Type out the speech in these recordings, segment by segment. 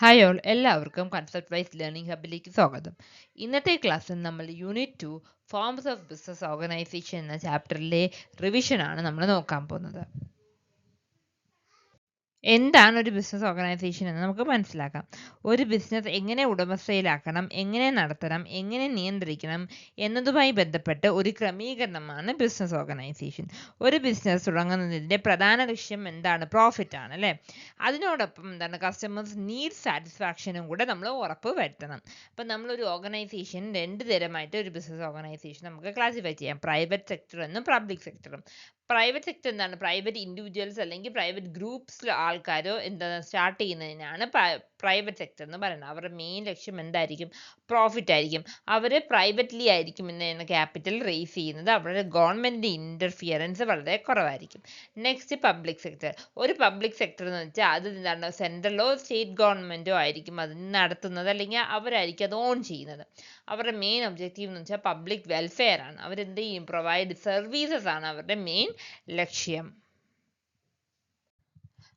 Hi all എല്ലാവർക്കും concept wise learning ഹബിലേക്ക് സ്വാഗതം. ഇന്നത്തെ ക്ലാസ്സിൽ നമ്മൾ unit 2 forms of business organisation എന്ന ചാപ്റ്ററിലെ റിവിഷനാണ് നമ്മൾ നോക്കാൻ പോകുന്നത്. എന്താണ് ഒരു ബിസിനസ് ഓർഗനൈസേഷൻ എന്ന് നമുക്ക് മനസ്സിലാക്കാം. ഒരു ബിസിനസ് എങ്ങനെ ഉടമസ്ഥയിലാക്കണം, എങ്ങനെ നടത്തണം, എങ്ങനെ നിയന്ത്രിക്കണം എന്നതുമായി ബന്ധപ്പെട്ട് ഒരു ക്രമീകരണമാണ് ബിസിനസ് ഓർഗനൈസേഷൻ. ഒരു ബിസിനസ് തുടങ്ങുന്നതിൻ്റെ പ്രധാന ലക്ഷ്യം എന്താണ്? പ്രോഫിറ്റ് ആണ് അല്ലേ? അതിനോടൊപ്പം എന്താണ്? കസ്റ്റമേഴ്സ് നീഡ് സാറ്റിസ്ഫാക്ഷനും കൂടെ നമ്മൾ ഉറപ്പ് വരുത്തണം. അപ്പം നമ്മളൊരു ഓർഗനൈസേഷൻ രണ്ട് തരമായിട്ട് ഒരു ബിസിനസ് ഓർഗനൈസേഷൻ നമുക്ക് ക്ലാസിഫൈ ചെയ്യാം. പ്രൈവറ്റ് സെക്ടർ എന്നും പബ്ലിക് സെക്ടറും. പ്രൈവറ്റ് സെക്ടർ എന്താണ്? പ്രൈവറ്റ് ഇൻഡിവിജ്വൽസ് അല്ലെങ്കിൽ പ്രൈവറ്റ് ഗ്രൂപ്പ്സിൽ ആൾക്കാരോ എന്താണ് സ്റ്റാർട്ട് ചെയ്യുന്നതിനാണ് പ്രൈവറ്റ് സെക്ടർ എന്ന് പറയുന്നത്. അവരുടെ മെയിൻ ലക്ഷ്യം എന്തായിരിക്കും? പ്രോഫിറ്റ് ആയിരിക്കും. അവർ പ്രൈവറ്റ്ലി ആയിരിക്കും ഇന്ന് ക്യാപിറ്റൽ റേസ് ചെയ്യുന്നത്. അവരുടെ ഗവൺമെൻറ് ഇൻ്റർഫിയറൻസ് വളരെ കുറവായിരിക്കും. Next public sector. ഒരു പബ്ലിക് സെക്ടർ എന്ന് വെച്ചാൽ അത് എന്താണ്? സെൻട്രലോ സ്റ്റേറ്റ് ഗവൺമെൻറ്റോ ആയിരിക്കും അത് നടത്തുന്നത്, അല്ലെങ്കിൽ അവരായിരിക്കും അത് ഓൺ ചെയ്യുന്നത്. അവരുടെ മെയിൻ ഒബ്ജക്റ്റീവ് എന്ന് വെച്ചാൽ പബ്ലിക് വെൽഫെയർ ആണ്. അവരെന്ത് ചെയ്യും? പ്രൊവൈഡ് സർവീസസ് ആണ് അവരുടെ മെയിൻ ലക്ഷ്യം.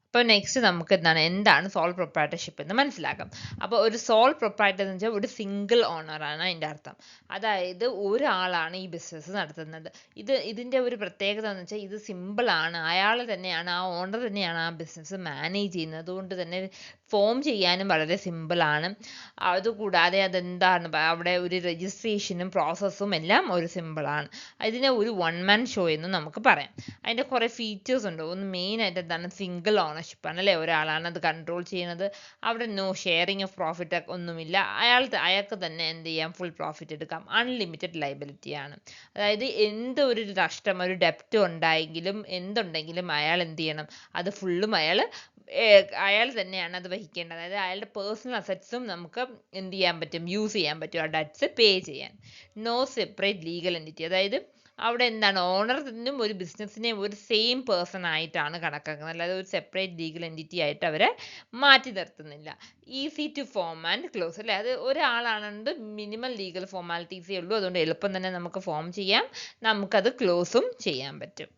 അപ്പോൾ നെക്സ്റ്റ് നമുക്ക് എന്താണ് സോൾ പ്രൊപ്രൈറ്റർഷിപ്പ് എന്ന് മനസ്സിലാക്കാം. അപ്പോൾ ഒരു സോൾ പ്രൊപ്രൈറ്റർ എന്ന് വെച്ചാൽ ഒരു സിംഗിൾ ഓണറാണ് അതിൻ്റെ അർത്ഥം. അതായത് ഒരാളാണ് ഈ ബിസിനസ് നടത്തുന്നത്. ഇതിൻ്റെ ഒരു പ്രത്യേകത എന്ന് വെച്ചാൽ ഇത് സിമ്പിളാണ്. അയാൾ തന്നെയാണ്, ആ ഓണർ തന്നെയാണ് ആ ബിസിനസ് മാനേജ് ചെയ്യുന്നത്. അതുകൊണ്ട് തന്നെ ഫോം ചെയ്യാനും വളരെ സിമ്പിളാണ്. അതുകൂടാതെ അതെന്താണ് അവിടെ ഒരു രജിസ്ട്രേഷനും പ്രോസസ്സും എല്ലാം ഒരു സിമ്പിളാണ്. ഇതിനെ ഒരു വൺ മാൻ ഷോ എന്ന് നമുക്ക് പറയാം. അതിൻ്റെ കുറേ ഫീച്ചേഴ്സ് ഉണ്ട്. ഒന്ന് മെയിനായിട്ട് എന്താണ്? സിംഗിൾ ഓണർഷിപ്പ് ആണ് അല്ലേ? ഒരാളാണ് അത് കൺട്രോൾ ചെയ്യുന്നത്. അവിടെ നോ ഷെയറിങ് ഓഫ് പ്രോഫിറ്റ് ഒന്നുമില്ല. അയാൾക്ക് തന്നെ എന്ത് ചെയ്യാം? ഫുൾ പ്രോഫിറ്റ് എടുക്കാം. അൺലിമിറ്റഡ് ലയബിലിറ്റി ആണ്. അതായത് എന്തൊരു നഷ്ടം, ഒരു ഡെപ്റ്റ് ഉണ്ടായെങ്കിലും എന്തുണ്ടെങ്കിലും അയാൾ എന്ത് ചെയ്യണം? അത് ഫുള്ളും അയാൾ തന്നെയാണ് അത് വഹിക്കേണ്ടത്. അതായത് അയാളുടെ പേഴ്സണൽ അസറ്റ്സും നമുക്ക് എന്ത് ചെയ്യാൻ പറ്റും? യൂസ് ചെയ്യാൻ പറ്റും ആ ഡെറ്റ്സ് പേ ചെയ്യാൻ. No separate legal entity. അതായത് അവിടെ എന്താണ്? ഓണറിനും ഒരു ബിസിനസ്സിനെയും ഒരു സെയിം പേഴ്സൺ ആയിട്ടാണ് കണക്കാക്കുന്നത്. അല്ലാതെ ഒരു സെപ്പറേറ്റ് ലീഗൽ എൻറ്റിറ്റി ആയിട്ട് അവരെ മാറ്റി നിർത്തുന്നില്ല. Easy to form and close അല്ലേ? അത് ഒരാളാണെന്ന് മിനിമം ലീഗൽ ഫോർമാലിറ്റീസേ ഉള്ളൂ. അതുകൊണ്ട് എളുപ്പം തന്നെ നമുക്ക് ഫോം ചെയ്യാം, നമുക്കത് ക്ലോസും ചെയ്യാൻ പറ്റും.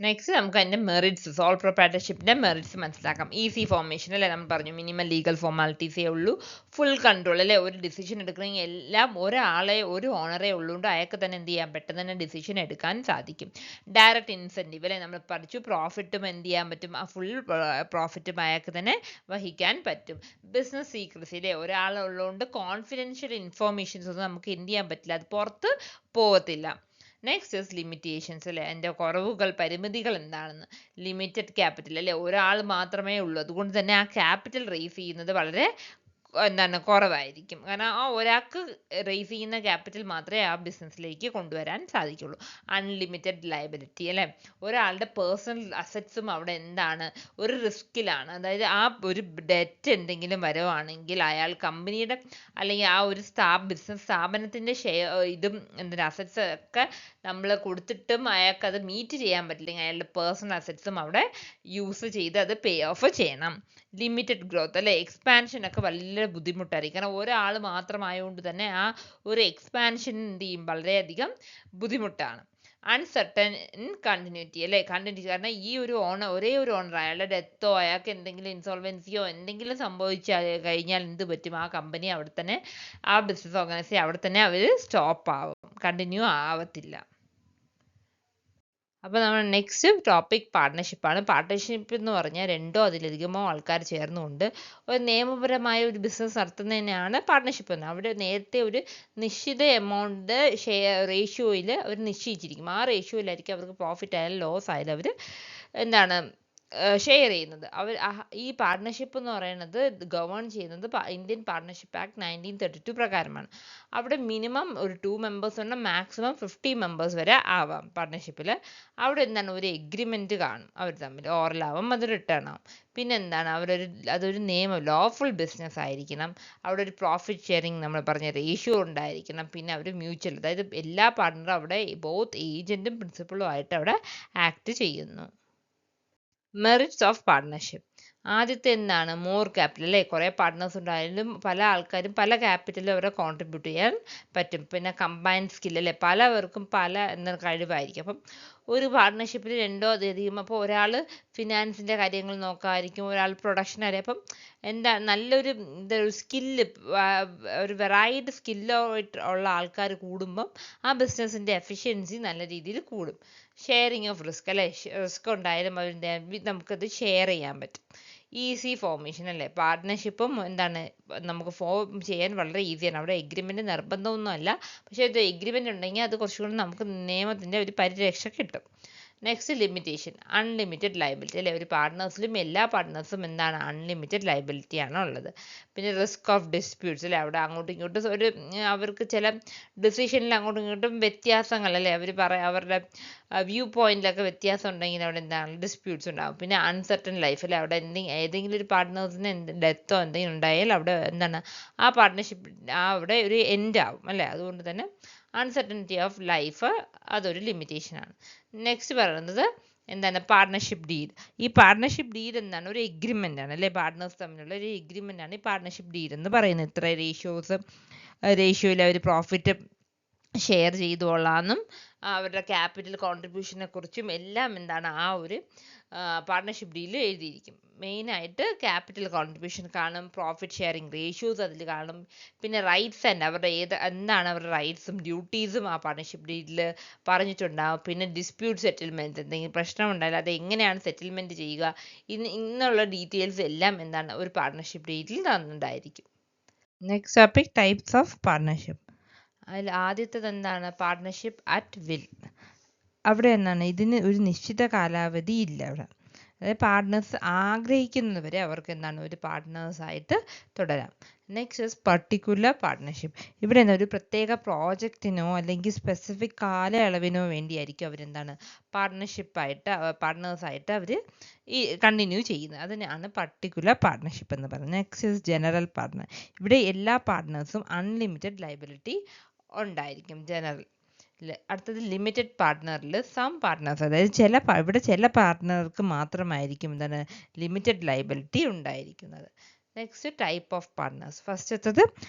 നെക്സ്റ്റ് നമുക്ക് അതിൻ്റെ മെറിറ്റ്സ്, സോൾ പ്രൊപ്രൈറ്റർഷിപ്പിൻ്റെ മെറിറ്റ്സ് മനസ്സിലാക്കാം. ഈസി ഫോർമേഷൻ അല്ലേ? നമ്മൾ പറഞ്ഞു മിനിമം ലീഗൽ ഫോർമാലിറ്റീസേ ഉള്ളൂ. ഫുൾ കൺട്രോൾ അല്ലേ? ഒരു ഡിസിഷൻ എടുക്കണമെങ്കിൽ എല്ലാം ഒരു ഓണറേ ഉള്ളതുകൊണ്ട് അയാൾക്ക് തന്നെ എന്ത് ചെയ്യാൻ? പെട്ടെന്ന് തന്നെ ഡിസിഷൻ എടുക്കാൻ സാധിക്കും. ഡയറക്റ്റ് ഇൻസെൻറ്റീവ് അല്ലേ? നമ്മൾ പഠിച്ചു പ്രോഫിറ്റും എന്ത് ചെയ്യാൻ പറ്റും? ആ ഫുൾ പ്രോഫിറ്റും അയാൾക്ക് തന്നെ വഹിക്കാൻ പറ്റും. ബിസിനസ് സീക്രസി അല്ലേ? ഒരാളുള്ളതുകൊണ്ട് കോൺഫിഡൻഷ്യൽ ഇൻഫോർമേഷൻസ് ഒന്നും നമുക്ക് എന്ത് ചെയ്യാൻ പറ്റില്ല, അത് പുറത്ത് പോകത്തില്ല. നെക്സ്റ്റ് ഇസ് ലിമിറ്റേഷൻസ് അല്ലേ? എൻ്റെ കുറവുകൾ, പരിമിതികൾ എന്താണെന്ന്. ലിമിറ്റഡ് ക്യാപിറ്റൽ അല്ലേ? ഒരാൾ മാത്രമേ ഉള്ളൂ. അതുകൊണ്ട് തന്നെ ആ ക്യാപിറ്റൽ റേസ് ചെയ്യുന്നത് വളരെ കുറവായിരിക്കും. കാരണം ആ ഒരാൾക്ക് റേസ് ചെയ്യുന്ന ക്യാപിറ്റൽ മാത്രമേ ആ ബിസിനസ്സിലേക്ക് കൊണ്ടുവരാൻ സാധിക്കുള്ളൂ. അൺലിമിറ്റഡ് ലയബിലിറ്റി അല്ലേ? ഒരാളുടെ പേഴ്സണൽ അസറ്റ്സും അവിടെ ഒരു റിസ്കിലാണ്. അതായത് ആ ഒരു ഡെറ്റ് എന്തെങ്കിലും വരുവാണെങ്കിൽ അയാൾ കമ്പനിയുടെ അല്ലെങ്കിൽ ആ ഒരു ബിസിനസ് സ്ഥാപനത്തിൻ്റെ ഇതും അസറ്റ്സ് ഒക്കെ നമ്മൾ കൊടുത്തിട്ടും അയാൾക്കത് മീറ്റ് ചെയ്യാൻ പറ്റില്ലെങ്കിൽ അയാളുടെ പേഴ്സണൽ അസറ്റ്സും അവിടെ യൂസ് ചെയ്ത് അത് പേ ഓഫ് ചെയ്യണം. ലിമിറ്റഡ് ഗ്രോത്ത് അല്ലേ? എക്സ്പാൻഷൻ ഒക്കെ വളരെ ബുദ്ധിമുട്ടായിരിക്കും. കാരണം ഒരാൾ മാത്രമായതുകൊണ്ട് തന്നെ ആ ഒരു എക്സ്പാൻഷൻ എന്ത് ചെയ്യും? വളരെയധികം ബുദ്ധിമുട്ടാണ്. അൺസർട്ടൻ കണ്ടിന്യൂറ്റി അല്ലേ? കണ്ടിന്യൂറ്റി കാരണം ഈ ഒരേ ഒരു ഓണർ അയാളുടെ ഡെത്തോ അയാൾക്ക് എന്തെങ്കിലും ഇൻസോൾവൻസിയോ എന്തെങ്കിലും സംഭവിച്ചു കഴിഞ്ഞാൽ എന്ത് പറ്റും? ആ കമ്പനി അവിടെ തന്നെ, ആ ബിസിനസ് ഓർഗനൈസേഷൻ അവിടെ തന്നെ അവർ സ്റ്റോപ്പ് ആവും, കണ്ടിന്യൂ ആവത്തില്ല. അപ്പോൾ നമ്മൾ നെക്സ്റ്റ് ടോപ്പിക് പാർട്ട്ണർഷിപ്പാണ്. പാർട്ട്ണർഷിപ്പ് എന്ന് പറഞ്ഞാൽ രണ്ടോ അതിലധികമോ ആൾക്കാർ ചേർന്നുകൊണ്ട് ഒരു നിയമപരമായ ഒരു ബിസിനസ് നടത്തുന്നതിനാണ് പാർട്ട്ണർഷിപ്പ് എന്ന്. അവിടെ നേരത്തെ ഒരു നിശ്ചിത എമൗണ്ട് റേഷ്യോയിൽ അവർ നിശ്ചയിച്ചിരിക്കും. ആ റേഷ്യോയിലായിരിക്കും അവർക്ക് പ്രോഫിറ്റ് ആയാലും ലോസ് ആയാലും അവർ ഷെയർ ചെയ്യുന്നത്. ഈ പാർട്ട്ണർഷിപ്പ് എന്ന് പറയുന്നത് ഗവേൺ ചെയ്യുന്നത് ഇന്ത്യൻ പാർട്ട്ണർഷിപ്പ് ആക്ട് 1932 പ്രകാരമാണ്. അവിടെ മിനിമം ഒരു 2 മെമ്പേഴ്സ് ഉണ്ട്, മാക്സിമം 50 മെമ്പേഴ്സ് വരെ ആവാം പാർട്ട്ണർഷിപ്പിൽ. അവിടെ ഒരു എഗ്രിമെൻറ്റ് കാണും അവർ തമ്മിൽ. ഓറലാവും, അത് റിട്ടേൺ ആവും. പിന്നെ അതൊരു ലോഫുൾ ബിസിനസ് ആയിരിക്കണം. അവിടെ ഒരു പ്രോഫിറ്റ് ഷെയറിങ് നമ്മൾ പറഞ്ഞ റേഷ്യോ ഉണ്ടായിരിക്കണം. പിന്നെ അവർ മ്യൂച്വൽ, അതായത് എല്ലാ പാർട്ട്ണറും അവിടെ ബോത്ത് ഏജൻറ്റും പ്രിൻസിപ്പളും ആയിട്ട് അവിടെ ആക്ട് ചെയ്യുന്നു. Merits of partnership. ആദ്യത്തെ എന്താണ് മോർ ക്യാപിറ്റൽ അല്ലേ, കുറേ പാർട്ട്നേഴ്സ് ഉണ്ടായാലും പല ആൾക്കാരും പല ക്യാപിറ്റലും അവരെ കോൺട്രിബ്യൂട്ട് ചെയ്യാൻ പറ്റും. പിന്നെ കമ്പൈൻഡ് സ്കിൽ അല്ലേ, പലവർക്കും പല കഴിവായിരിക്കും. അപ്പം ഒരു പാർട്ട്ണർഷിപ്പിൽ രണ്ടോ അതിലധികം, അപ്പോൾ ഒരാൾ ഫിനാൻസിൻ്റെ കാര്യങ്ങൾ നോക്കാമായിരിക്കും, ഒരാൾ പ്രൊഡക്ഷൻ അറിയാം. അപ്പം എന്താ നല്ലൊരു സ്കില്ല്, ഒരു വെറൈറ്റി സ്കില്ലോ ഉള്ള ആൾക്കാർ കൂടുമ്പം ആ ബിസിനസ്സിൻ്റെ എഫിഷ്യൻസി നല്ല രീതിയിൽ കൂടും. ഷെയറിങ് ഓഫ് റിസ്ക് അല്ലേ, റിസ്ക് ഉണ്ടായാലും അതിൻ്റെ നമുക്കത് ഷെയർ ചെയ്യാൻ പറ്റും. ഈസി ഫോർമേഷൻ അല്ലേ, പാർട്ട്ണർഷിപ്പും എന്താണ് നമുക്ക് ഫോം ചെയ്യാൻ വളരെ ഈസിയാണ്. അവിടെ എഗ്രിമെൻ്റ് നിർബന്ധമൊന്നും അല്ല, പക്ഷേ ഇത് എഗ്രിമെൻ്റ് ഉണ്ടെങ്കിൽ അത് കുറച്ചുകൂടി നമുക്ക് നിയമത്തിൻ്റെ ഒരു പരിരക്ഷ കിട്ടും. നെക്സ്റ്റ് ലിമിറ്റേഷൻ, അൺലിമിറ്റഡ് ലയബിലിറ്റി അല്ലേ, ഒരു പാർട്ട്നേഴ്സിലും എല്ലാ പാർട്ട്നേഴ്സും എന്താണ് അൺലിമിറ്റഡ് ലയബിലിറ്റി ആണ് ഉള്ളത്. പിന്നെ റിസ്ക് ഓഫ് ഡിസ്പ്യൂട്ട്സ് അല്ലേ, അവിടെ അങ്ങോട്ടും ഇങ്ങോട്ടും ഒരു അവർക്ക് ചില ഡിസിഷനിൽ അങ്ങോട്ടും ഇങ്ങോട്ടും വ്യത്യാസങ്ങൾ അല്ലേ, അവരുടെ വ്യൂ പോയിന്റിലൊക്കെ വ്യത്യാസം ഉണ്ടെങ്കിൽ അവിടെ എന്താണ് ഡിസ്പ്യൂട്ട്സ് ഉണ്ടാകും. പിന്നെ അൺസർട്ടൺ ലൈഫ് അല്ലേ, അവിടെ ഏതെങ്കിലും ഒരു പാർട്ട്നേഴ്സിന് ഡെത്തോ എന്തെങ്കിലും ഉണ്ടായാൽ അവിടെ എന്താണ് ആ പാർട്ട്ണർഷിപ്പ് അവിടെ ഒരു എൻഡ് ആവും അല്ലേ, അതുകൊണ്ട് തന്നെ അൺസർട്ടനിറ്റി ഓഫ് ലൈഫ് അതൊരു ലിമിറ്റേഷനാണ്. നെക്സ്റ്റ് പറയുന്നത് എന്താണ് പാർട്ട്ണർഷിപ്പ് ഡീഡ്. ഈ പാർട്ട്ണർഷിപ്പ് ഡീഡ് എന്താണ്, ഒരു എഗ്രിമെൻ്റ് ആണ് അല്ലേ, പാർട്ട്നേഴ്സ് തമ്മിലുള്ള ഒരു എഗ്രിമെൻ്റ് ആണ് ഈ പാർട്ട്ണർഷിപ്പ് ഡീഡ് എന്ന് പറയുന്നത്. ഇത്ര റേഷ്യോയിൽ അവർ പ്രോഫിറ്റ് ഷെയർ ചെയ്തോളാമെന്നും അവരുടെ ക്യാപിറ്റൽ കോൺട്രിബ്യൂഷനെ കുറിച്ചും എല്ലാം എന്താണ് ആ ഒരു പാർട്ട്ണർഷിപ്പ് ഡീലിൽ എഴുതിയിരിക്കും. മെയിനായിട്ട് ക്യാപിറ്റൽ കോൺട്രിബ്യൂഷൻ കാണും, പ്രോഫിറ്റ് ഷെയറിങ് റേഷ്യോസ് അതിൽ കാണും, പിന്നെ റൈറ്റ്സ് ആൻഡ് അവരുടെ എന്താണ് അവരുടെ റൈറ്റ്സും ഡ്യൂട്ടീസും ആ പാർട്ട്ണർഷിപ്പ് ഡീലിൽ പറഞ്ഞിട്ടുണ്ടാകും. പിന്നെ ഡിസ്പ്യൂട്ട് സെറ്റിൽമെൻറ്റ്, എന്തെങ്കിലും പ്രശ്നം ഉണ്ടായാലും അത് എങ്ങനെയാണ് സെറ്റിൽമെൻറ്റ് ചെയ്യുക, ഇന്നുള്ള ഡീറ്റെയിൽസ് എല്ലാം എന്താണ് ഒരു പാർട്ട്ണർഷിപ്പ് ഡീലിൽ തന്നിട്ടുണ്ടായിരിക്കും. Next topic, types of partnership. അതിൽ ആദ്യത്തേത് എന്താണ് പാർട്ട്ണർഷിപ്പ് അറ്റ് വിൽ. അവിടെ എന്താണ് ഇതിന് ഒരു നിശ്ചിത കാലാവധി ഇല്ല. അവിടെ അതായത് പാർട്ട്നേഴ്സ് ആഗ്രഹിക്കുന്നത് വരെ അവർക്ക് എന്താണ് ഒരു പാർട്ട്നേഴ്സായിട്ട് തുടരാം. Next is particular partnership. ഇവിടെ എന്താ ഒരു പ്രത്യേക പ്രോജക്റ്റിനോ അല്ലെങ്കിൽ സ്പെസിഫിക് കാലയളവിനോ വേണ്ടിയായിരിക്കും അവരെന്താണ് പാർട്ട്നേഴ്സായിട്ട് അവർ ഈ കണ്ടിന്യൂ ചെയ്യുന്നത്. അതിനാണ് പർട്ടിക്കുലർ പാർട്ട്ണർഷിപ്പ് എന്ന് പറയുന്നത്. Next is general partner. ഇവിടെ എല്ലാ പാർട്ട്നേഴ്സും അൺലിമിറ്റഡ് ലയബിലിറ്റി ഉണ്ടായിരിക്കും ജനറൽ. അടുത്തത് ലിമിറ്റഡ് പാർട്ട്ണറിൽ സം പാർട്ട്നേഴ്സ്, അതായത് ഇവിടെ ചില പാർട്ട്ണർക്ക് മാത്രമായിരിക്കും എന്താണ് ലിമിറ്റഡ് ലയബിലിറ്റി ഉണ്ടായിരിക്കുന്നത്. Next type of partners. ഫസ്റ്റത്തത്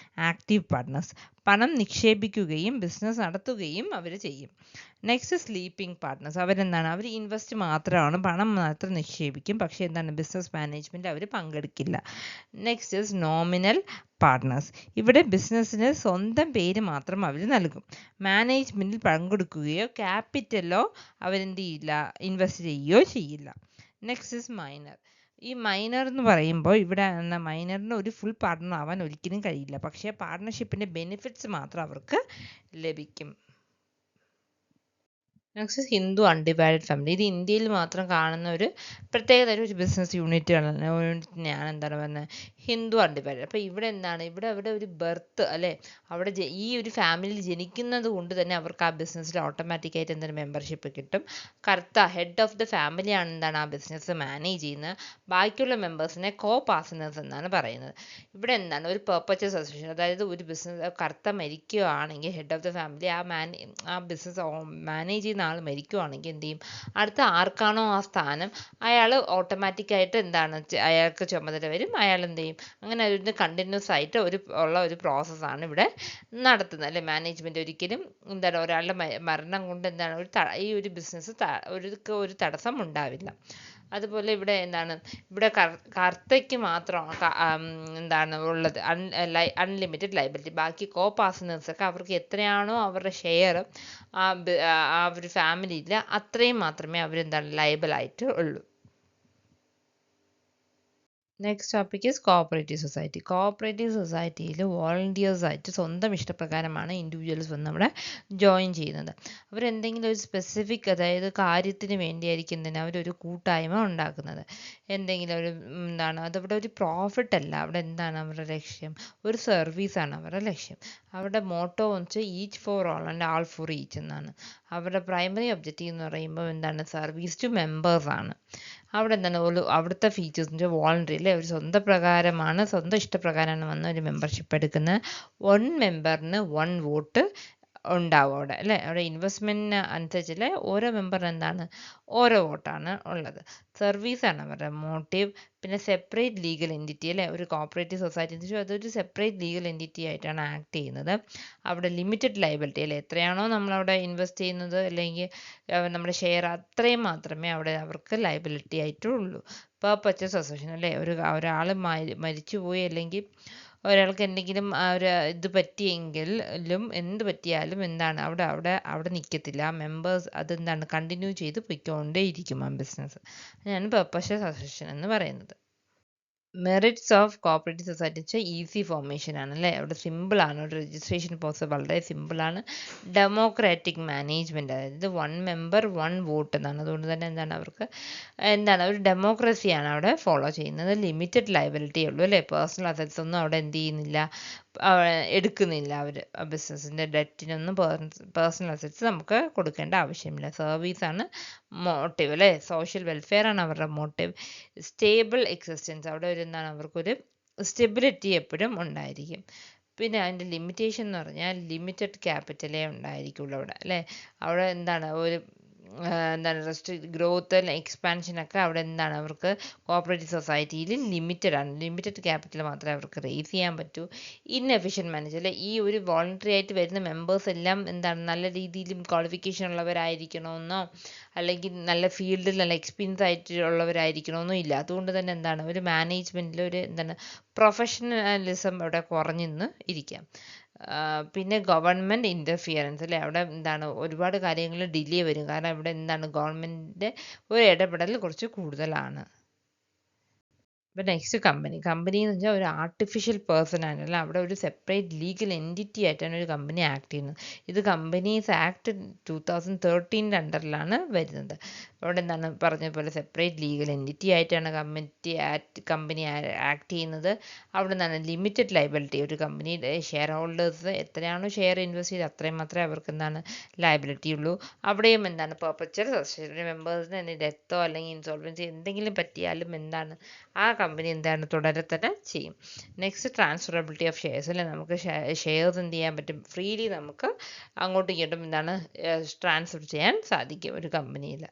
ആക്റ്റീവ് പാർട്ട്നേഴ്സ്, പണം നിക്ഷേപിക്കുകയും ബിസിനസ് നടത്തുകയും അവർ ചെയ്യും. നെക്സ്റ്റ് സ്ലീപ്പിംഗ് പാർട്ട്നേഴ്സ്, അവർ ഇൻവെസ്റ്റ് മാത്രമാണ്, പണം മാത്രം നിക്ഷേപിക്കും, പക്ഷേ എന്താണ് ബിസിനസ് മാനേജ്മെൻറ്റ് അവർ പങ്കെടുക്കില്ല. Next is nominal partners. ഇവിടെ ബിസിനസ്സിന് സ്വന്തം പേര് മാത്രം അവർ നൽകും, മാനേജ്മെൻറ്റിൽ പങ്കെടുക്കുകയോ ക്യാപിറ്റലോ അവരെന്ത് ചെയ്യില്ല, ഇൻവെസ്റ്റ് ചെയ്യുകയോ ചെയ്യില്ല. Next is minor. ഈ മൈനർ എന്ന് പറയുമ്പോൾ ഇവിടെ മൈനറിന് ഒരു ഫുൾ പാർട്ട്ണർ ആവാൻ ഒരിക്കലും കഴിയില്ല, പക്ഷേ പാർട്ട്ണർഷിപ്പിൻ്റെ ബെനിഫിറ്റ്സ് മാത്രം അവർക്ക് ലഭിക്കും. Next Hindu undivided family. ഇത് ഇന്ത്യയിൽ മാത്രം കാണുന്ന ഒരു പ്രത്യേകതരം ഒരു ബിസിനസ് യൂണിറ്റിനെയാണ് എന്താണ് പറയുന്നത് ഹിന്ദു അൺഡിവൈഡഡ്. അപ്പോൾ ഇവിടെ എന്താണ് അവിടെ ഒരു ബർത്ത് അല്ലേ, അവിടെ ഈ ഒരു ഫാമിലിയിൽ ജനിക്കുന്നത് കൊണ്ട് തന്നെ അവർക്ക് ആ ബിസിനസ്സിൽ ഓട്ടോമാറ്റിക്കായിട്ട് എന്താണ് മെമ്പർഷിപ്പ് കിട്ടും. ഹെഡ് ഓഫ് ദ ഫാമിലിയാണ് എന്താണ് ആ ബിസിനസ് മാനേജ് ചെയ്യുന്നത്. ബാക്കിയുള്ള മെമ്പേഴ്സിനെ കോ പാർട്ട്നേഴ്സ് എന്നാണ് പറയുന്നത്. ഇവിടെ എന്താണ് ഒരു പെർപ്പച്വൽ അസോസിയേഷൻ, അതായത് ഒരു ബിസിനസ് മരിക്കുകയാണെങ്കിൽ ഹെഡ് ഓഫ് ദ ഫാമിലി ആ ബിസിനസ് മാനേജ് ചെയ്യുന്ന ആൾ മരിക്കുവാണെങ്കിൽ എന്ത് ചെയ്യും, അടുത്ത ആർക്കാണോ ആ സ്ഥാനം അയാൾ ഓട്ടോമാറ്റിക്കായിട്ട് എന്താണ് അയാൾക്ക് ചുമതല വരും, അയാൾ എന്ത് ചെയ്യും, അങ്ങനെ ഒരു കണ്ടിന്യൂസ് ആയിട്ട് ഉള്ള ഒരു പ്രോസസ്സാണ് ഇവിടെ നടത്തുന്നത് അല്ലേ. മാനേജ്മെൻറ്റ് ഒരിക്കലും എന്താണ് ഒരാളുടെ മരണം കൊണ്ട് എന്താണ് ഈ ഒരു ബിസിനസ് ഒരു തടസ്സം ഉണ്ടാവില്ല. അതുപോലെ ഇവിടെ കർത്തയ്ക്ക് മാത്രം എന്താണ് ഉള്ളത് അൺലിമിറ്റഡ് ലയബിലിറ്റി. ബാക്കി കോ പാർട്ട്നേഴ്സൊക്കെ അവർക്ക് എത്രയാണോ അവരുടെ ഷെയർ ആ ഒരു ഫാമിലിയിൽ അത്രയും മാത്രമേ അവരെന്താണ് ലയബിളായിട്ട് ഉള്ളൂ. Next topic is cooperative society. Cooperative സൊസൈറ്റിയിൽ വോളണ്ടിയേഴ്സായിട്ട് സ്വന്തം ഇഷ്ടപ്രകാരമാണ് ഇൻഡിവിജ്വൽസ് വന്ന് അവിടെ ജോയിൻ ചെയ്യുന്നത്. അവരെന്തെങ്കിലും ഒരു സ്പെസിഫിക് അതായത് കാര്യത്തിന് വേണ്ടിയായിരിക്കും തന്നെ അവരൊരു കൂട്ടായ്മ ഉണ്ടാക്കുന്നത്. എന്തെങ്കിലും അതവിടെ ഒരു പ്രോഫിറ്റ് അല്ല, അവിടെ എന്താണ് അവരുടെ ലക്ഷ്യം, ഒരു സർവീസാണ് അവരുടെ ലക്ഷ്യം. അവരുടെ മോട്ടോ എന്ന് വെച്ചാൽ each for all and all for each എന്നാണ്. അവരുടെ പ്രൈമറി ഒബ്ജക്റ്റീവ് എന്ന് പറയുമ്പോൾ സർവീസ് ടു മെമ്പേഴ്സാണ്. അവിടെ അവിടുത്തെ ഫീച്ചേഴ്സിൻ്റെ വോളണ്ടറി അല്ലേ, ഒരു സ്വന്തം ഇഷ്ടപ്രകാരമാണ് വന്ന് ഒരു മെമ്പർഷിപ്പ് എടുക്കുന്നത്. 1 മെമ്പറിന് 1 വോട്ട് ഉണ്ടാവും അവിടെ അല്ലേ. അവിടെ ഇൻവെസ്റ്റ്മെൻറ്റിന് അനുസരിച്ചല്ലേ ഓരോ മെമ്പറിന് എന്താണ് ഓരോ വോട്ടാണ് ഉള്ളത്. സർവീസാണ് അവരുടെ മോട്ടീവ്. പിന്നെ സെപ്പറേറ്റ് ലീഗൽ എൻറ്റിറ്റി അല്ലേ, ഒരു കോപ്പറേറ്റീവ് സൊസൈറ്റി എന്ന് വെച്ചാൽ അതൊരു സെപ്പറേറ്റ് ലീഗൽ എൻറ്റിറ്റി ആയിട്ടാണ് ആക്ട് ചെയ്യുന്നത്. അവിടെ ലിമിറ്റഡ് ലയബിലിറ്റി അല്ലേ, എത്രയാണോ നമ്മളവിടെ ഇൻവെസ്റ്റ് ചെയ്യുന്നത് അല്ലെങ്കിൽ നമ്മുടെ ഷെയർ അത്രയും മാത്രമേ അവിടെ അവർക്ക് ലയബിലിറ്റി ആയിട്ടുള്ളൂ. പർപ്പച്ചസ് അസോസിയേഷൻ അല്ലേ, ഒരാൾ മരിച്ചുപോയി അല്ലെങ്കിൽ ഒരാൾക്ക് എന്തെങ്കിലും ഒരു ഇത് പറ്റിയെങ്കിലും എന്ത് പറ്റിയാലും എന്താണ് അവിടെ അവിടെ അവിടെ നിൽക്കത്തില്ല. മെമ്പേഴ്സ് അതെന്താണ് കണ്ടിന്യൂ ചെയ്ത് പൊയ്ക്കൊണ്ടേയിരിക്കും ആ ബിസിനസ്. അതിനാണ് പർപ്പസസ് അസോസിയേഷൻ എന്ന് പറയുന്നത്. മെറിറ്റ്സ് ഓഫ് കോപ്പറേറ്റീവ് സൊസൈറ്റി വെച്ചാൽ ഈസി ഫോർമേഷൻ ആണ് അല്ലേ, അവിടെ സിമ്പിളാണ്, ഒരു രജിസ്ട്രേഷൻ പ്രോസസ് വളരെ സിമ്പിളാണ്. ഡെമോക്രാറ്റിക് മാനേജ്മെൻറ്റ്, അതായത് 1 മെമ്പർ 1 വോട്ട് എന്നാണ്. അതുകൊണ്ട് തന്നെ എന്താണ് അവർക്ക് എന്താണ് ഒരു ഡെമോക്രസിയാണ് അവിടെ ഫോളോ ചെയ്യുന്നത്. ലിമിറ്റഡ് ലയബിലിറ്റി ഉള്ളൂ അല്ലേ, പേഴ്സണൽ അസറ്റ്സ് ഒന്നും അവിടെ എന്ത് ചെയ്യുന്നില്ല, എടുക്കുന്നില്ല അവർ. ബിസിനസ്സിൻ്റെ ഡെറ്റിനൊന്നും പേഴ്സണൽ അസറ്റ്സ് നമുക്ക് കൊടുക്കേണ്ട ആവശ്യമില്ല. സർവീസാണ് മോട്ടീവ് അല്ലേ, സോഷ്യൽ വെൽഫെയർ ആണ് അവരുടെ മോട്ടീവ്. സ്റ്റേബിൾ എക്സിസ്റ്റൻസ്, അവിടെ ഒരു എന്താണ് അവർക്കൊരു സ്റ്റെബിലിറ്റി എപ്പോഴും ഉണ്ടായിരിക്കും. പിന്നെ അതിൻ്റെ ലിമിറ്റേഷൻ എന്ന് പറഞ്ഞാൽ ലിമിറ്റഡ് ക്യാപിറ്റലേ ഉണ്ടായിരിക്കുള്ളൂ അവിടെ അല്ലേ. അവിടെ എന്താണ് ഒരു എന്താണ് ഗ്രോത്ത് എക്സ്പാൻഷനൊക്കെ അവിടെ എന്താണ് അവർക്ക് കോപ്പറേറ്റീവ് സൊസൈറ്റിയിൽ ലിമിറ്റഡ് ആണ്. ലിമിറ്റഡ് ക്യാപിറ്റൽ മാത്രമേ അവർക്ക് റേസ് ചെയ്യാൻ പറ്റൂ. ഇൻഎഫിഷ്യൻറ്റ് മാനേജർ അല്ലേ, ഈ ഒരു വോളണ്ടറി ആയിട്ട് വരുന്ന മെമ്പേഴ്സ് എല്ലാം എന്താണ് നല്ല രീതിയിലും ക്വാളിഫിക്കേഷൻ ഉള്ളവരായിരിക്കണമെന്നോ അല്ലെങ്കിൽ നല്ല ഫീൽഡിൽ നല്ല എക്സ്പീരിയൻസ് ആയിട്ടുള്ളവരായിരിക്കണമെന്നോ ഇല്ല. അതുകൊണ്ട് തന്നെ എന്താണ് ഒരു മാനേജ്മെൻറ്റിൽ ഒരു എന്താണ് പ്രൊഫഷണലിസം അവിടെ കുറഞ്ഞെന്ന് ഇരിക്കാം. പിന്നെ ഗവൺമെൻറ് ഇൻ്റർഫിയറൻസ് അല്ലേ, അവിടെ എന്താണ് ഒരുപാട് കാര്യങ്ങൾ ഡിലേ വരും. കാരണം ഇവിടെ എന്താണ് ഗവൺമെൻറ്റിൻ്റെ ഒരു ഇടപെടൽ കുറച്ച് കൂടുതലാണ്. ഇപ്പം നെക്സ്റ്റ് കമ്പനി എന്ന് വെച്ചാൽ ഒരു ആർട്ടിഫിഷ്യൽ പേഴ്സൺ ആണല്ലോ, അവിടെ ഒരു സെപ്പറേറ്റ് ലീഗൽ എൻറ്റിറ്റി ആയിട്ടാണ് ഒരു കമ്പനി ആക്ട് ചെയ്യുന്നത്. ഇത് കമ്പനീസ് ആക്ട് 2013 അണ്ടറിലാണ് വരുന്നത്. അവിടെ എന്താണ് പറഞ്ഞ പോലെ സെപ്പറേറ്റ് ലീഗൽ എൻറ്റിറ്റി ആയിട്ടാണ് കമ്പനി ആക്ട് ചെയ്യുന്നത്. അവിടെ നിന്നാണ് ലിമിറ്റഡ് ലയബിലിറ്റി, ഒരു കമ്പനിയുടെ ഷെയർ ഹോൾഡേഴ്സ് എത്രയാണോ ഷെയർ ഇൻവെസ്റ്റ് ചെയ്ത് അത്രയും മാത്രമേ അവർക്ക് എന്താണ് ലയബിലിറ്റി ഉള്ളൂ. അവിടെയും എന്താണ് പെർപ്പച്വൽ സൊസൈറ്റി മെമ്പേഴ്സിന് ഡെത്തോ അല്ലെങ്കിൽ ഇൻസോൾവൻസി എന്തെങ്കിലും പറ്റിയാലും എന്താണ് ആ കമ്പനി എന്താണ് തുടരെ തന്നെ ചെയ്യും. നെക്സ്റ്റ് ട്രാൻസ്ഫറബിലിറ്റി ഓഫ് ഷെയർസ് അല്ലേ, നമുക്ക് ഷെയർസ് എന്ത് ചെയ്യാൻ പറ്റും, ഫ്രീലി നമുക്ക് അങ്ങോട്ടും ഇങ്ങോട്ടും എന്താണ് ട്രാൻസ്ഫർ ചെയ്യാൻ സാധിക്കും ഒരു കമ്പനിയിൽ.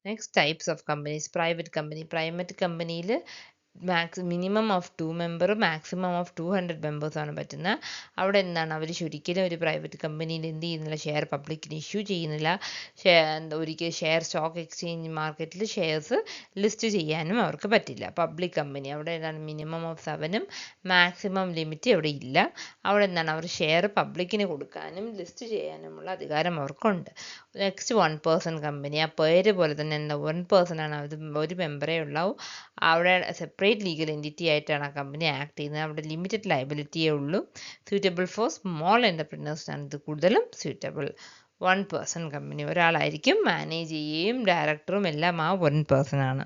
Next types of companies. Private കമ്പനിയിൽ മിനിമം ഓഫ് 2 മെമ്പറും മാക്സിമം ഓഫ് 200 മെമ്പേഴ്സാണ് പറ്റുന്നത്. അവിടെ എന്താണ് അവർ ഒരിക്കലും ഒരു പ്രൈവറ്റ് കമ്പനിയിൽ എന്ത് ചെയ്യുന്നില്ല, ഷെയർ പബ്ലിക്കിന് ഇഷ്യൂ ചെയ്യുന്നില്ല. ഒരിക്കലും ഷെയർ സ്റ്റോക്ക് എക്സ്ചേഞ്ച് മാർക്കറ്റിൽ ഷെയർസ് ലിസ്റ്റ് ചെയ്യാനും അവർക്ക് പറ്റില്ല. പബ്ലിക് കമ്പനി അവിടെ എന്താണ് മിനിമം ഓഫ് 7ഉം മാക്സിമം ലിമിറ്റ് അവിടെ ഇല്ല. അവിടെ എന്താണ് അവർ ഷെയർ പബ്ലിക്കിന് കൊടുക്കാനും ലിസ്റ്റ് ചെയ്യാനുമുള്ള അധികാരം അവർക്കുണ്ട്. നെക്സ്റ്റ് 1 പേഴ്സൺ കമ്പനി, ആ പേര് പോലെ തന്നെ എന്താ 1 പേഴ്സൺ ആണ്, അത് ഒരു മെമ്പറേ ഉണ്ടാവും. അവിടെ സെപ്പറേറ്റ് ലീഗൽ എൻറ്റിറ്റി ആയിട്ടാണ് ആ കമ്പനി ആക്ട് ചെയ്യുന്നത്. അവിടെ ലിമിറ്റഡ് ലയബിലിറ്റിയേ ഉള്ളൂ. സ്യൂറ്റബിൾ ഫോർ സ്മോൾ എൻ്റർപ്രിനേഴ്സിനാണ് ഇത് കൂടുതലും സ്യൂറ്റബിൾ. 1 പേഴ്സൺ കമ്പനി, ഒരാളായിരിക്കും മാനേജ് ചെയ്യുകയും ഡയറക്ടറും എല്ലാം ആ 1 പേഴ്സൺ ആണ്.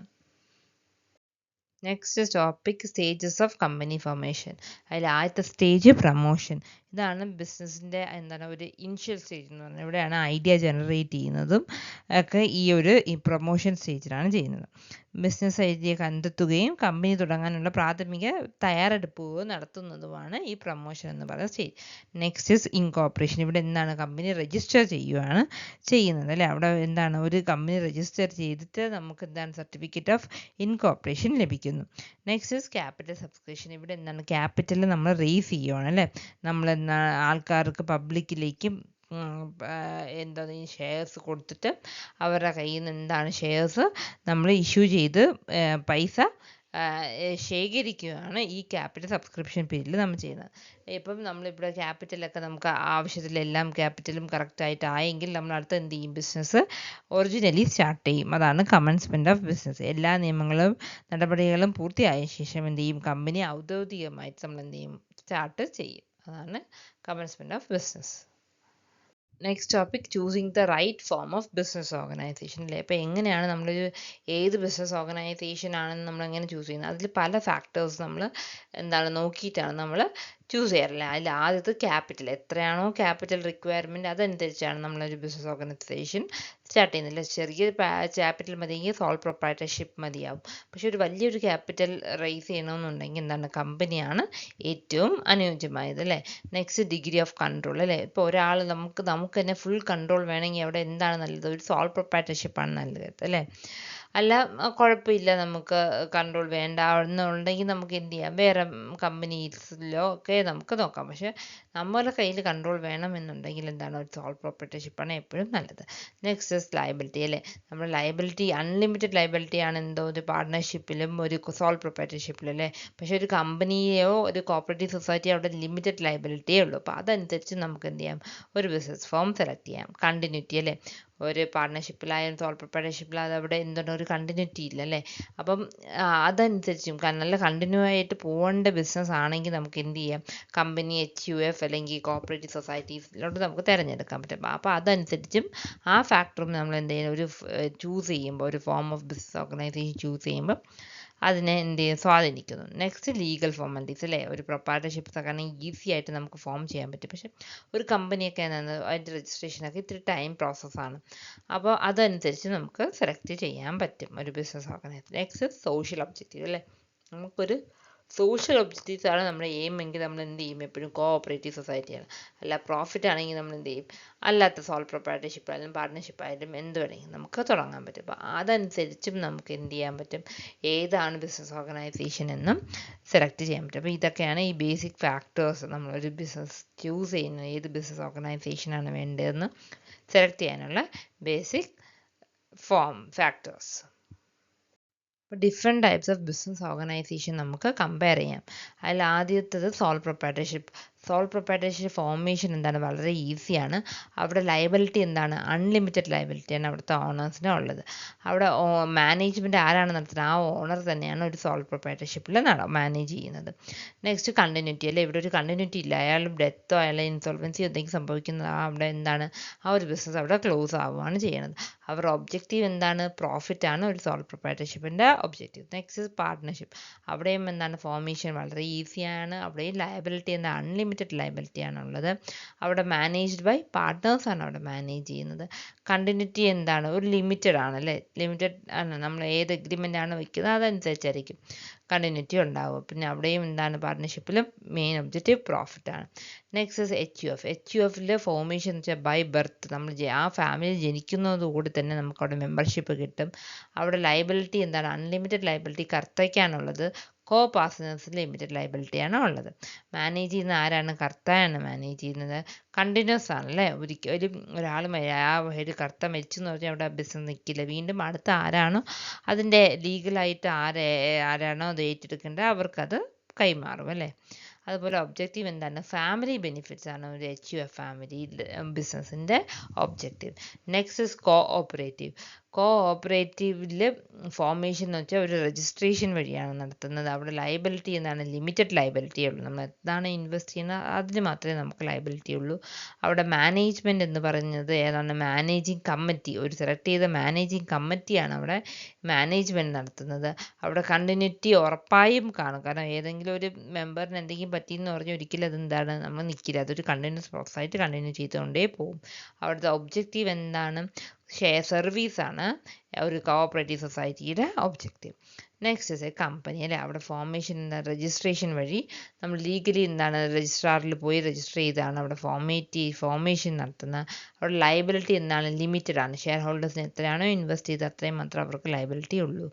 Next topic stages of company formation. അതിൽ ആദ്യത്തെ സ്റ്റേജ് പ്രമോഷൻ. ഇതാണ് ബിസിനസ്സിൻ്റെ എന്താണ് ഒരു ഇനിഷ്യൽ സ്റ്റേജ് എന്ന് പറഞ്ഞാൽ ഇവിടെയാണ് ഐഡിയ ജനറേറ്റ് ചെയ്യുന്നതും ഒക്കെ ഈ പ്രൊമോഷൻ സ്റ്റേജിലാണ് ചെയ്യുന്നത്. ബിസിനസ് ഐഡിയ കണ്ടെത്തുകയും കമ്പനി തുടങ്ങാനുള്ള പ്രാഥമിക തയ്യാറെടുപ്പുകൾ നടത്തുന്നതുമാണ് ഈ പ്രൊമോഷൻ എന്ന് പറയുന്ന സ്റ്റേജ്. Next is incorporation. ഇവിടെ എന്താണ് കമ്പനി രജിസ്റ്റർ ചെയ്യുകയാണ് ചെയ്യുന്നത് അല്ലേ. അവിടെ എന്താണ് ഒരു കമ്പനി രജിസ്റ്റർ ചെയ്തിട്ട് നമുക്ക് എന്താണ് സർട്ടിഫിക്കറ്റ് ഓഫ് ഇൻകോർപ്പറേഷൻ ലഭിക്കുന്നു. Next is capital subscription. ഇവിടെ എന്താണ് ക്യാപിറ്റൽ നമ്മൾ റേസ് ചെയ്യുകയാണ് അല്ലേ. നമ്മൾ ആൾക്കാർക്ക് പബ്ലിക്കിലേക്കും എന്താണ് ഈ ഷെയർസ് കൊടുത്തിട്ട് അവരുടെ കയ്യിൽ നിന്ന് എന്താണ് ഷെയർസ് നമ്മൾ ഇഷ്യൂ ചെയ്ത് പൈസ ശേഖരിക്കുകയാണ് ഈ ക്യാപിറ്റൽ സബ്സ്ക്രിപ്ഷൻ പീരീഡിൽ നമ്മൾ ചെയ്യുന്നത്. ഇപ്പം നമ്മളിവിടെ ക്യാപിറ്റലൊക്കെ നമുക്ക് ആവശ്യത്തിലെല്ലാം ക്യാപിറ്റലും കറക്റ്റായിട്ട് ആയെങ്കിൽ നമ്മൾ അടുത്ത് എന്ത് ചെയ്യും, ബിസിനസ് ഒറിജിനലി സ്റ്റാർട്ട് ചെയ്യും. അതാണ് കമൻസ്മെൻറ്റ് ഓഫ് ബിസിനസ്. എല്ലാ നിയമങ്ങളും നടപടികളും പൂർത്തിയായ ശേഷം എന്ത് ചെയ്യും, കമ്പനി ഔദ്യോഗികമായിട്ട് നമ്മൾ എന്ത് ചെയ്യും, സ്റ്റാർട്ട് ചെയ്യും. അതാണ് commencement of business. Next topic choosing the right form of business organization അല്ലേ. അപ്പോൾ എങ്ങനെയാണ് നമ്മളൊരു ഏത് ബിസിനസ് ഓർഗനൈസേഷൻ ആണെന്ന് നമ്മൾ എങ്ങനെ ചൂസ് ചെയ്യുന്നത്, അതിൽ പല ഫാക്ടേഴ്സ് നമ്മൾ എന്താണ് നോക്കിയിട്ടാണ് നമ്മൾ ചൂസ് ചെയ്യാറില്ല. അതിൽ ആദ്യത്തെ ക്യാപിറ്റൽ എത്രയാണോ ക്യാപിറ്റൽ റിക്വയർമെൻറ്റ് അതനുസരിച്ചാണ് നമ്മളൊരു ബിസിനസ് ഓർഗനൈസേഷൻ സ്റ്റാർട്ട് ചെയ്യുന്നില്ല. ചെറിയൊരു ക്യാപിറ്റൽ മതിയെങ്കിൽ സോൾ പ്രൊപ്രൈറ്റർഷിപ്പ് മതിയാവും. പക്ഷെ ഒരു വലിയൊരു ക്യാപിറ്റൽ റേസ് ചെയ്യണമെന്നുണ്ടെങ്കിൽ എന്താണ് കമ്പനിയാണ് ഏറ്റവും അനുയോജ്യമായത് അല്ലേ. നെക്സ്റ്റ് ഡിഗ്രി ഓഫ് കൺട്രോൾ അല്ലേ. ഇപ്പോൾ ഒരാൾ നമുക്ക് തന്നെ ഫുൾ കൺട്രോൾ വേണമെങ്കിൽ അവിടെ എന്താണ് നല്ലത്, ഒരു സോൾ പ്രൊപ്രൈറ്റർഷിപ്പാണ് നല്ലത് അല്ലേ. അല്ല കുഴപ്പമില്ല, നമുക്ക് കൺട്രോൾ വേണ്ട എന്നുണ്ടെങ്കിൽ നമുക്ക് എന്ത് ചെയ്യാം, വേറെ കമ്പനീസിലോ ഒക്കെ നമുക്ക് നോക്കാം. പക്ഷെ നമ്മുടെ കയ്യിൽ കൺട്രോൾ വേണമെന്നുണ്ടെങ്കിൽ എന്താണ് ഒരു സോൾ പ്രൊപ്രൈറ്റർഷിപ്പാണ് എപ്പോഴും നല്ലത്. നെക്സ്റ്റ് ലയബിലിറ്റി അല്ലേ. നമ്മുടെ ലയബിലിറ്റി അൺലിമിറ്റഡ് ലയബിലിറ്റി ആണ് എന്തോ ഒരു പാർട്ട്ണർഷിപ്പിലും ഒരു സോൾ പ്രൊപ്രൈറ്റർഷിപ്പിലും അല്ലേ. പക്ഷെ ഒരു കമ്പനിയോ ഒരു കോപ്പറേറ്റീവ് സൊസൈറ്റിയോ അവിടെ ലിമിറ്റഡ് ലയബിലിറ്റിയേ ഉള്ളൂ. അപ്പോൾ അതനുസരിച്ച് നമുക്ക് എന്ത് ചെയ്യാം, ഒരു ബിസിനസ് ഫോം സെലക്ട് ചെയ്യാം. കണ്ടിന്യൂറ്റി അല്ലേ. ഒരു പാർട്ട്ണർഷിപ്പിലായാലും സോൾ പ്രൊപ്രൈറ്റർഷിപ്പിലായാലും അവിടെ എന്താണ് ഒരു കണ്ടിന്യൂറ്റി ഇല്ല അല്ലേ. അപ്പം അതനുസരിച്ചും നല്ല കണ്ടിന്യൂ ആയിട്ട് പോകേണ്ട ബിസിനസ് ആണെങ്കിൽ നമുക്ക് എന്ത് ചെയ്യാം, കമ്പനി HUF അല്ലെങ്കിൽ കോപ്പറേറ്റീവ് സൊസൈറ്റീസിലോട്ട് നമുക്ക് തിരഞ്ഞെടുക്കാൻ പറ്റും. അപ്പോൾ അതനുസരിച്ചും ആ ഫാക്ടറും നമ്മൾ എന്ത് ചെയ്യുക, ഒരു ചൂസ് ചെയ്യുമ്പോൾ ഒരു form of business organisation choose ചെയ്യുമ്പോൾ അതിനെ എന്ത് ചെയ്യും, സ്വാധീനിക്കുന്നു. നെക്സ്റ്റ് ലീഗൽ ഫോർമാലിറ്റീസ് അല്ലേ. ഒരു പ്രൊപ്രൈറ്റർഷിപ്പ് കാരണം ഈസി ആയിട്ട് നമുക്ക് ഫോം ചെയ്യാൻ പറ്റും. പക്ഷെ ഒരു കമ്പനിയൊക്കെ എന്താണ് അതിൻ്റെ രജിസ്ട്രേഷനൊക്കെ ഇത്തിരി ടൈം പ്രോസസ്സാണ്. അപ്പോൾ അതനുസരിച്ച് നമുക്ക് സെലക്ട് ചെയ്യാൻ പറ്റും ഒരു business organisation. Next social objective അല്ലേ. നമുക്കൊരു സോഷ്യൽ ഒബ്ജക്റ്റീവ്സ് ആണ് നമ്മുടെ എയിം എങ്കിൽ നമ്മൾ എന്ത് ചെയ്യും, എപ്പോഴും കോഓപ്പറേറ്റീവ് സൊസൈറ്റിയാണ്. അല്ല പ്രോഫിറ്റ് ആണെങ്കിൽ നമ്മൾ എന്ത് ചെയ്യും, അല്ലാത്ത സോൾ പ്രൊപ്രൈറ്റർഷിപ്പ് ആയാലും പാർട്ട്ണർഷിപ്പ് ആയാലും എന്ത് വേണമെങ്കിലും നമുക്ക് തുടങ്ങാൻ പറ്റും. അപ്പോൾ അതനുസരിച്ചും നമുക്ക് എന്ത് ചെയ്യാൻ പറ്റും, ഏതാണ് ബിസിനസ് ഓർഗനൈസേഷൻ എന്നും സെലക്ട് ചെയ്യാൻ പറ്റും. അപ്പോൾ ഇതൊക്കെയാണ് ഈ ബേസിക് ഫാക്ടേഴ്സ് നമ്മളൊരു ബിസിനസ് ചൂസ് ചെയ്യുന്നത്, ഏത് ബിസിനസ് ഓർഗനൈസേഷനാണ് വേണ്ടതെന്ന് സെലക്ട് ചെയ്യാനുള്ള ബേസിക് ഫാക്ടേഴ്സ്. അപ്പോൾ different types of business organization നമുക്ക് കമ്പയർ ചെയ്യാം. അതിൽ ആദ്യത്തേത് sole proprietorship. Sole proprietorship formation എന്താണ്, വളരെ ഈസിയാണ്. അവിടെ ലയബിലിറ്റി എന്താണ്, അൺലിമിറ്റഡ് ലയബിലിറ്റിയാണ് അവിടുത്തെ ഓണേഴ്സിന് ഉള്ളത്. അവിടെ മാനേജ്മെൻറ്റ് ആരാണ് നടത്തുന്നത്, ആ ഓണർ തന്നെയാണ് ഒരു സോൾ പ്രൊപ്രൈറ്റർഷിപ്പിൽ മാനേജ് ചെയ്യുന്നത്. നെക്സ്റ്റ് കണ്ടിന്യൂറ്റി അല്ലേ. ഇവിടെ ഒരു കണ്ടിന്യൂറ്റി ഇല്ല, അയാൾ ഡെത്തോ അയാൾ ഇൻസോൾവൻസി എന്തെങ്കിലും സംഭവിക്കുന്നത് അവിടെ എന്താണ് ആ ഒരു ബിസിനസ് അവിടെ ക്ലോസ് ആവുകയാണ് ചെയ്യുന്നത്. അവരുടെ ഒബ്ജക്റ്റീവ് എന്താണ്, പ്രോഫിറ്റ് ആണ് ഒരു സോൾ പ്രൊപ്രൈറ്റർഷിപ്പിൻ്റെ ഒബ്ജക്റ്റീവ്. Next partnership. അവിടെയും എന്താണ് ഫോർമേഷൻ വളരെ ഈസിയാണ്. അവിടെയും ലയബിലിറ്റി എന്താ അൺലിമിറ്റഡ് ലയബിലിറ്റി ആണുള്ളത്. അവിടെ മാനേജ്ഡ് ബൈ പാർട്ട്നേഴ്സാണ് അവിടെ മാനേജ് ചെയ്യുന്നത്. കണ്ടിന്യൂറ്റി എന്താണ്, ഒരു ലിമിറ്റഡ് ആണ് അല്ലേ. ലിമിറ്റഡ് ആണ്, നമ്മൾ ഏത് എഗ്രിമെൻ്റ് ആണ് വയ്ക്കുന്നത് അതനുസരിച്ചായിരിക്കും കണ്ടിന്യൂറ്റി ഉണ്ടാവുക. പിന്നെ അവിടെയും എന്താണ് പാർട്ട്ണർഷിപ്പിലും മെയിൻ ഒബ്ജക്റ്റീവ് പ്രോഫിറ്റ് ആണ്. നെക്സ്റ്റ് HUF ഫോർമേഷൻ എന്ന് വെച്ചാൽ ബൈ ബർത്ത്, നമ്മൾ ആ ഫാമിലി ജനിക്കുന്നതോടുകൂടി തന്നെ നമുക്ക് അവിടെ മെമ്പർഷിപ്പ് കിട്ടും. അവിടെ ലയബിലിറ്റി എന്താണ്, അൺലിമിറ്റഡ് ലയബിലിറ്റി കർത്തയ്ക്കാണുള്ളത്. കോ പാസേഴ്സിന് ലിമിറ്റഡ് ലയബിലിറ്റിയാണ് ഉള്ളത്. മാനേജ് ചെയ്യുന്ന ആരാണ്, കർത്തയാണ് മാനേജ് ചെയ്യുന്നത്. കണ്ടിന്യൂസ് ആണല്ലേ. ഒരിക്കലും ഒരാൾ ഒരു കർത്ത മരിച്ചു എന്ന് പറഞ്ഞാൽ അവിടെ ബിസിനസ് നിൽക്കില്ല. വീണ്ടും അടുത്ത ആരാണോ അതിൻ്റെ ലീഗലായിട്ട് ആരാണോ അത് ഏറ്റെടുക്കേണ്ടത് അവർക്കത് കൈമാറും അല്ലേ. അതുപോലെ ഒബ്ജക്റ്റീവ് എന്താണ്, ഫാമിലി ബെനിഫിറ്റ്സ് ആണ് ഒരു HUF ഫാമിലി ബിസിനസ്സിൻ്റെ ഒബ്ജക്റ്റീവ്. നെക്സ്റ്റ് കോഓപ്പറേറ്റീവിൽ ഫോർമേഷൻ എന്ന് വെച്ചാൽ ഒരു രജിസ്ട്രേഷൻ വഴിയാണ് നടത്തുന്നത്. അവിടെ ലയബിലിറ്റി എന്താണ്, ലിമിറ്റഡ് ലയബിലിറ്റി ഉള്ളൂ. നമ്മൾ എന്താണ് ഇൻവെസ്റ്റ് ചെയ്യുന്നത് അതിന് മാത്രമേ നമുക്ക് ലയബിലിറ്റി ഉള്ളൂ. അവിടെ മാനേജ്മെൻറ്റ് എന്ന് പറയുന്നത് ഏതാണ്, മാനേജിങ് കമ്മിറ്റി, ഒരു സെലക്ട് ചെയ്ത മാനേജിങ് കമ്മിറ്റിയാണ് അവിടെ മാനേജ്മെൻറ്റ് നടത്തുന്നത്. അവിടെ കണ്ടിന്യൂറ്റി ഉറപ്പായും കാണും. കാരണം ഏതെങ്കിലും ഒരു മെമ്പറിന് എന്തെങ്കിലും പറ്റിയെന്ന് പറഞ്ഞാൽ ഒരിക്കലും അതെന്താണ് നമ്മൾ നിൽക്കില്ല, അതൊരു കണ്ടിന്യൂസ് പ്രോസസ്സായിട്ട് കണ്ടിന്യൂ ചെയ്തുകൊണ്ടേ പോകും. അവിടുത്തെ ഒബ്ജക്റ്റീവ് എന്താണ്, സർവീസാണ് ഒരു കോഓപ്പറേറ്റീവ് സൊസൈറ്റിയുടെ ഒബ്ജക്റ്റീവ്. നെക്സ്റ്റ് കമ്പനി അല്ലേ. അവിടെ ഫോർമേഷൻ എന്താ, രജിസ്ട്രേഷൻ വഴി നമ്മൾ ലീഗലി എന്താണ് രജിസ്ട്രാറിൽ പോയി രജിസ്റ്റർ ചെയ്താണ് അവിടെ ഫോർമേഷൻ നടത്തുന്നത്. അവിടെ ലയബിലിറ്റി എന്താണ്, ലിമിറ്റഡ് ആണ്. ഷെയർ ഹോൾഡേഴ്സിന് എത്രയാണോ ഇൻവെസ്റ്റ് ചെയ്ത് അത്രയും മാത്രമേ അവർക്ക് ലയബിലിറ്റി ഉള്ളൂ.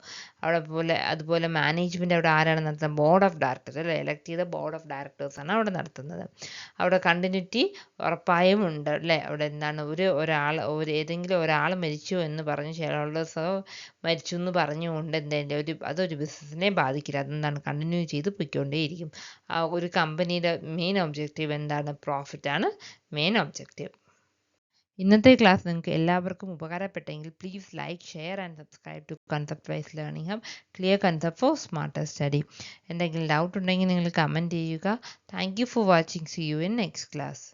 അതുപോലെ മാനേജ്മെൻറ്റ് അവിടെ ആരാണ് നടത്തുന്നത്, ബോർഡ് ഓഫ് ഡയറക്ടേഴ്സ് അല്ലേ. എലക്ട് ചെയ്ത ബോർഡ് ഓഫ് ഡയറക്ടേഴ്സാണ് അവിടെ നടത്തുന്നത്. അവിടെ കണ്ടിന്യൂറ്റി ഉറപ്പായും ഉണ്ട് അല്ലേ. അവിടെ എന്താണ് ഏതെങ്കിലും ഒരാൾ മരിച്ചു എന്ന് പറഞ്ഞ് ഷെയർ ഹോൾഡേഴ്സോ മരിച്ചു എന്ന് പറഞ്ഞുകൊണ്ട് അതൊരു ബിസിനസ്സിനെ ബാധിക്കില്ല. അതെന്താണ് കണ്ടിന്യൂ ചെയ്ത് പൊയ്ക്കൊണ്ടേയിരിക്കും. ഒരു കമ്പനിയുടെ മെയിൻ ഒബ്ജക്റ്റീവ് എന്താണ്, പ്രോഫിറ്റാണ് മെയിൻ ഒബ്ജക്റ്റീവ്. ഇന്നത്തെ ക്ലാസ് നിങ്ങൾക്ക് എല്ലാവർക്കും ഉപകാരപ്പെട്ടെങ്കിൽ please like, share and subscribe to concept wise learning hub, clear concept for smarter study. എന്തെങ്കിലും ഡൗട്ട് ഉണ്ടെങ്കിൽ നിങ്ങൾ കമൻറ്റ് ചെയ്യുക. Thank you for watching. See you in next class.